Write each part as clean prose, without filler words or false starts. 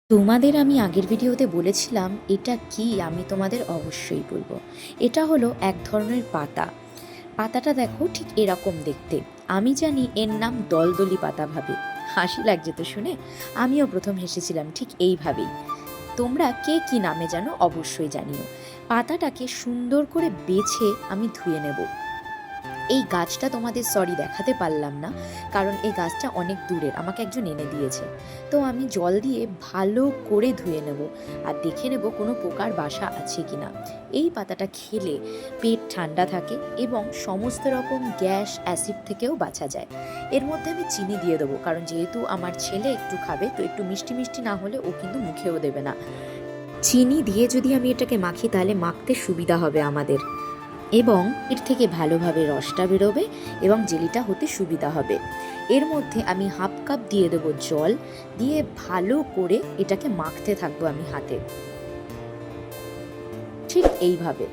তোমাদের আমি আগের ভিডিওতে বলেছিলাম এটা কি আমি তোমাদের অবশ্যই বলবো। এটা হলো এক ধরনের পাতা। পাতাটা দেখো ঠিক এরকম দেখতে। আমি জানি এর নাম দলদলি পাতা ভাবে। হাসি লাগছে তো শুনে। আমিও প্রথম হেসেছিলাম ঠিক এইভাবেই। তোমরা কে কি নামে জানো অবশ্যই জানিও। পাতাটাকে সুন্দর করে বেছে আমি ধুয়ে নেব। এই গাছটা তোমাদের দেখাতে পারলাম না, কারণ এই গাছটা অনেক দূরের, আমাকে একজন এনে দিয়েছে। তো আমি জল দিয়ে ভালো করে ধুয়ে নেব আর দেখে নেব কোনো পোকার বাসা আছে কিনা। এই পাতাটা খেলে পেট ঠান্ডা থাকে এবং সমস্ত রকম গ্যাস অ্যাসিড থেকেও বাঁচা যায়। এর মধ্যে আমি চিনি দিয়ে দেবো, কারণ যেহেতু আমার ছেলে একটু খাবে, তো একটু মিষ্টি মিষ্টি না হলে ও কিন্তু মুখেও দেবে না। চিনি দিয়ে যদি আমি এটাকে মাখি তাহলে মাখতে সুবিধা হবে আমাদের, এবং এর থেকে ভালোভাবে রসটা বেরোবে এবং জেলিটা হতে সুবিধা হবে। এর মধ্যে আমি হাফ কাপ দিয়ে দেবো জল, দিয়ে ভালো করে এটাকে মাখতে থাকবো আমি হাতে, ঠিক এইভাবে।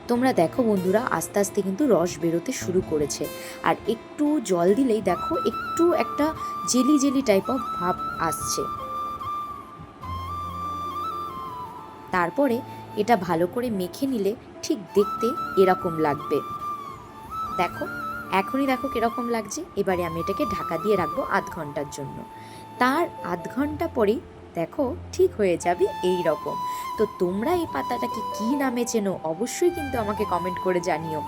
তোমরা দেখো বন্ধুরা, আস্তে আস্তে কিন্তু রস বেরোতে শুরু করেছে। আর একটু জল দিলেই দেখো একটু একটা জেলি জেলি টাইপ অফ ভাব আসছে। তারপরে এটা ভালো করে মেখে নিলে ঠিক দেখতে এরকম লাগবে। দেখো, এখনই দেখো কিরকম লাগছে। এবারে আমি এটাকে ঢাকা দিয়ে রাখবো আধ ঘন্টার জন্য। তার আধ ঘন্টা পরেই দেখো ঠিক হয়ে যাবে এই রকম। তো তোমরা এই পাতাটাকে কি নামে চেনো অবশ্যই কিন্তু আমাকে কমেন্ট করে জানিও।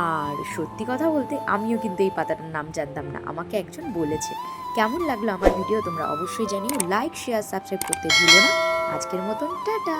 আর সত্যি কথা বলতে আমিও কিন্তু এই পাতাটার নাম জানতাম না, আমাকে একজন বলেছে। কেমন লাগলো আমার ভিডিও তোমরা অবশ্যই জানিও। লাইক শেয়ার সাবস্ক্রাইব করতে ভুলো না। আজকের মতন টাটা।